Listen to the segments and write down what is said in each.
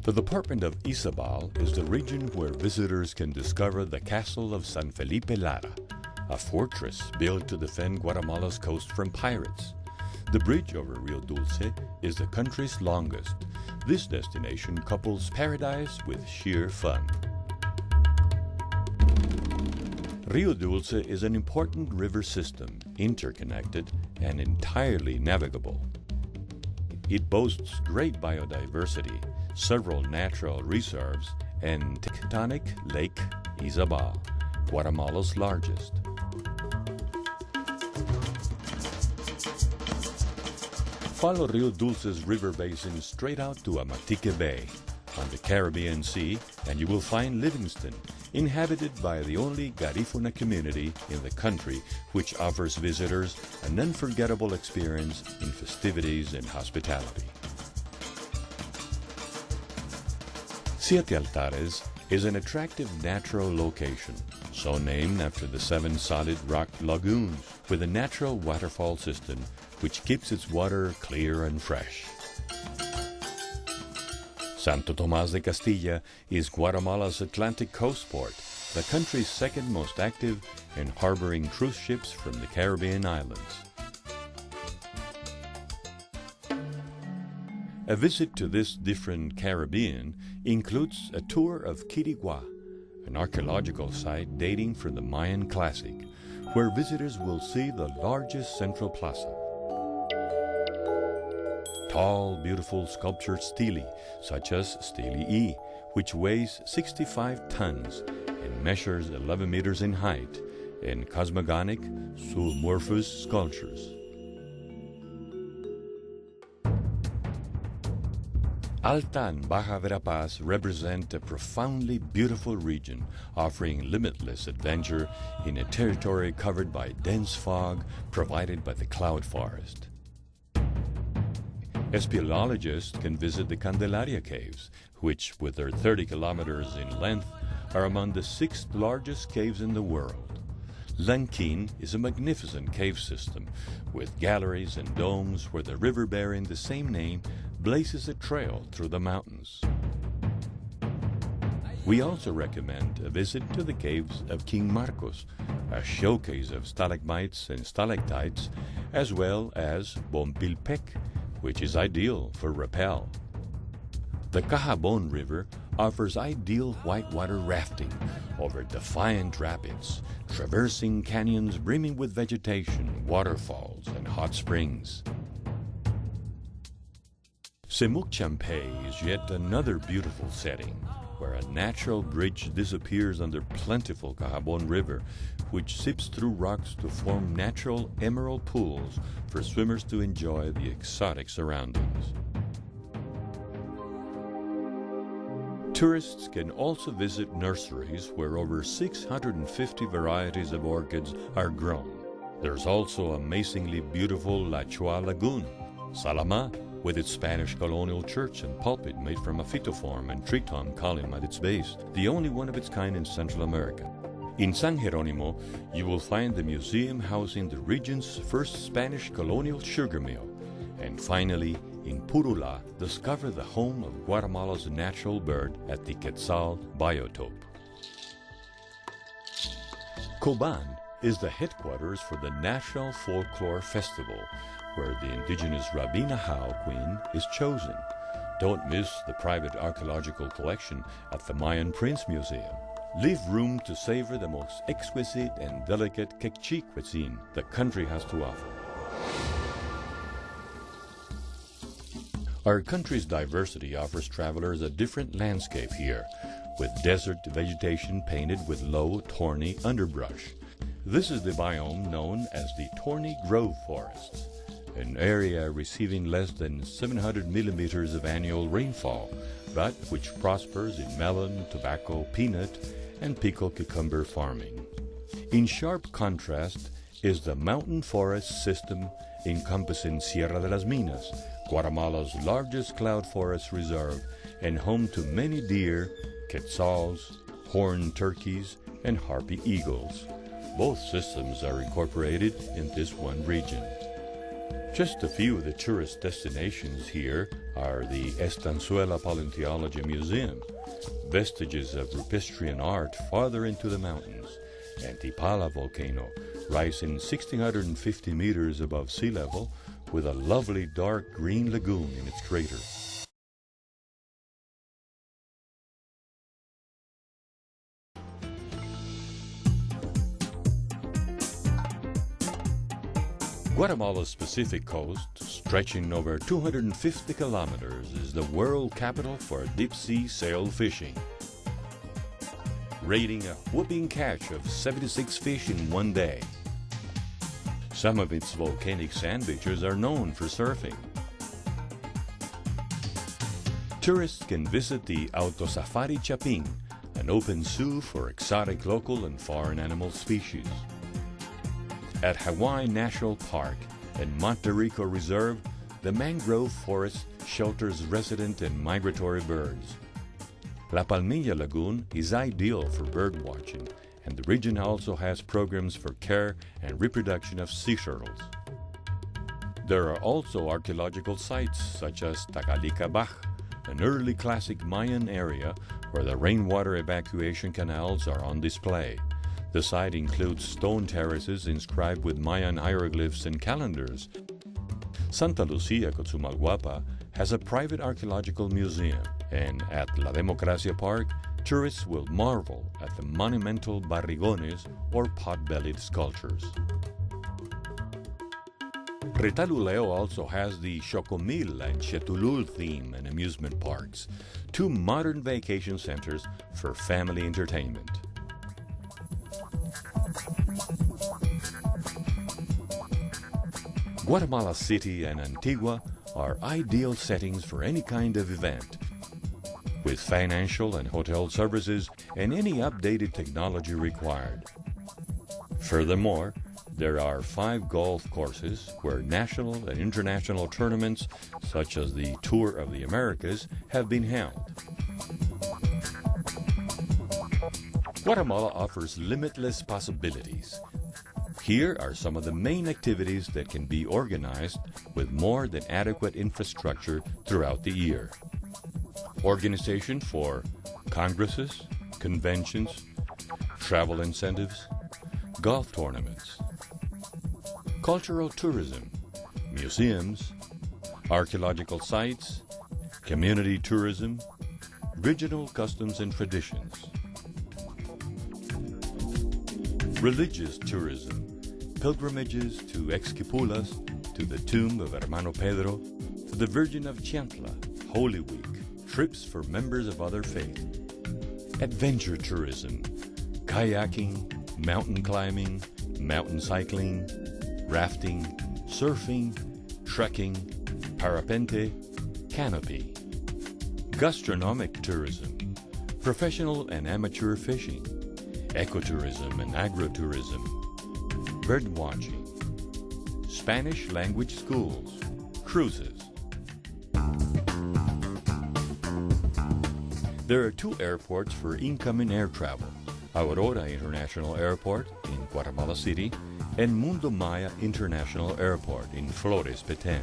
The department of Izabal is the region where visitors can discover the castle of San Felipe Lara, a fortress built to defend Guatemala's coast from pirates. The bridge over Rio Dulce is the country's longest. This destination couples paradise with sheer fun. Rio Dulce is an important river system, interconnected and entirely navigable. It boasts great biodiversity, several natural reserves, and tectonic Lake Izabal, Guatemala's largest. Follow Rio Dulce's river basin straight out to Amatique Bay on the Caribbean Sea, and you will find Livingston, inhabited by the only Garifuna community in the country, which offers visitors an unforgettable experience in festivities and hospitality. Siete Altares is an attractive natural location, so named after the 7 solid rock lagoons with a natural waterfall system which keeps its water clear and fresh. Santo Tomás de Castilla is Guatemala's Atlantic coast port, the country's second most active and harboring cruise ships from the Caribbean islands. A visit to this different Caribbean includes a tour of Quirigua, an archaeological site dating from the Mayan Classic, where visitors will see the largest central plaza. Tall, beautiful sculptured stelae, such as Stele E, which weighs 65 tons and measures 11 meters in height, and cosmogonic zoomorphous sculptures. Alta and Baja Verapaz represent a profoundly beautiful region, offering limitless adventure in a territory covered by dense fog provided by the cloud forest. Speleologists can visit the Candelaria Caves, which, with their 30 kilometers in length, are among the 6th largest caves in the world. Lanquin is a magnificent cave system, with galleries and domes where the river bearing the same name blazes a trail through the mountains. We also recommend a visit to the caves of King Marcos, a showcase of stalagmites and stalactites, as well as Bompilpec, which is ideal for rappel. The Cahabon River offers ideal whitewater rafting over defiant rapids, traversing canyons brimming with vegetation, waterfalls, and hot springs. Semuc Champey is yet another beautiful setting, where a natural bridge disappears under plentiful Cahabon River, which sips through rocks to form natural emerald pools for swimmers to enjoy the exotic surroundings. Tourists can also visit nurseries where over 650 varieties of orchids are grown. There's also amazingly beautiful La Chua Lagoon, Salama, with its Spanish colonial church and pulpit made from a phytoform and triton column at its base, the only one of its kind in Central America. In San Jerónimo, you will find the museum housing the region's first Spanish colonial sugar mill. And finally, in Purula, discover the home of Guatemala's natural bird at the Quetzal biotope. Coban is the headquarters for the National Folklore Festival, where the indigenous Rabina How Queen is chosen. Don't miss the private archaeological collection at the Mayan Prince Museum. Leave room to savor the most exquisite and delicate Quechua cuisine the country has to offer. Our country's diversity offers travelers a different landscape here, with desert vegetation painted with low, thorny underbrush. This is the biome known as the Thorny Grove Forests, an area receiving less than 700 millimeters of annual rainfall, but which prospers in melon, tobacco, peanut, and pickle cucumber farming. In sharp contrast is the mountain forest system encompassing Sierra de las Minas, Guatemala's largest cloud forest reserve and home to many deer, quetzals, horned turkeys, and harpy eagles. Both systems are incorporated in this one region. Just a few of the tourist destinations here are the Estanzuela Paleontology Museum, vestiges of Rupistrian art farther into the mountains, and Tipala volcano, rising 1,650 meters above sea level with a lovely dark green lagoon in its crater. Guatemala's Pacific coast, stretching over 250 kilometers, is the world capital for deep-sea sail fishing, rating a whooping catch of 76 fish in one day. Some of its volcanic sand beaches are known for surfing. Tourists can visit the Auto Safari Chapin, an open zoo for exotic local and foreign animal species. At Hawaii National Park and Monte Rico Reserve, the mangrove forest shelters resident and migratory birds. La Palmilla Lagoon is ideal for bird watching, and the region also has programs for care and reproduction of sea turtles. There are also archaeological sites such as Tacalica Baj, an early classic Mayan area where the rainwater evacuation canals are on display. The site includes stone terraces inscribed with Mayan hieroglyphs and calendars. Santa Lucia, Cotzumalguapa, has a private archaeological museum, and at La Democracia Park, tourists will marvel at the monumental barrigones or pot-bellied sculptures. Retaluleo also has the Xocomil and Chetulul theme and amusement parks, two modern vacation centers for family entertainment. Guatemala City and Antigua are ideal settings for any kind of event, with financial and hotel services and any updated technology required. Furthermore, there are 5 golf courses where national and international tournaments, such as the Tour of the Americas, have been held. Guatemala offers limitless possibilities. Here are some of the main activities that can be organized with more than adequate infrastructure throughout the year. Organization for congresses, conventions, travel incentives, golf tournaments, cultural tourism, museums, archaeological sites, community tourism, regional customs and traditions, religious tourism, pilgrimages to Exquipulas, to the tomb of Hermano Pedro, to the Virgin of Chiantla, Holy Week, trips for members of other faith, adventure tourism, kayaking, mountain climbing, mountain cycling, rafting, surfing, trekking, parapente, canopy, gastronomic tourism, professional and amateur fishing, ecotourism and agrotourism, bird watching, Spanish language schools, cruises. There are 2 airports for incoming air travel, Aurora International Airport in Guatemala City and Mundo Maya International Airport in Flores, Petén.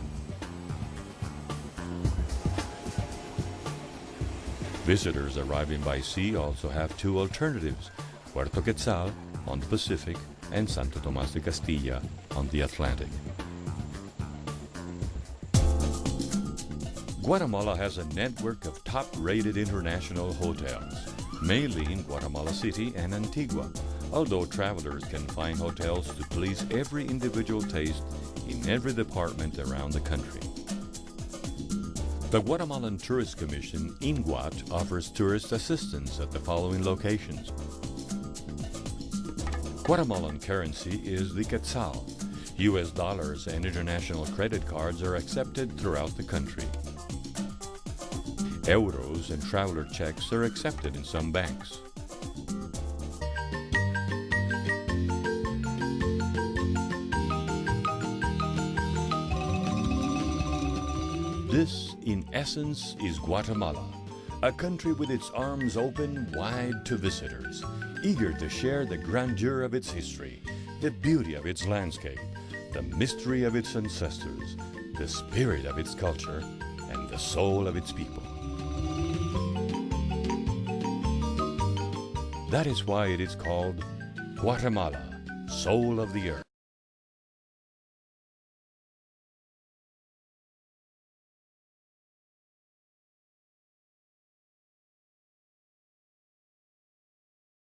Visitors arriving by sea also have 2 alternatives, Puerto Quetzal on the Pacific and Santo Tomás de Castilla on the Atlantic. Guatemala has a network of top-rated international hotels, mainly in Guatemala City and Antigua, although travelers can find hotels to please every individual taste in every department around the country. The Guatemalan Tourist Commission, INGUAT, offers tourist assistance at the following locations. Guatemalan currency is the quetzal. U.S. dollars and international credit cards are accepted throughout the country. Euros and traveler checks are accepted in some banks. This, in essence, is Guatemala, a country with its arms open wide to visitors, eager to share the grandeur of its history, the beauty of its landscape, the mystery of its ancestors, the spirit of its culture, and the soul of its people. That is why it is called Guatemala, Soul of the Earth.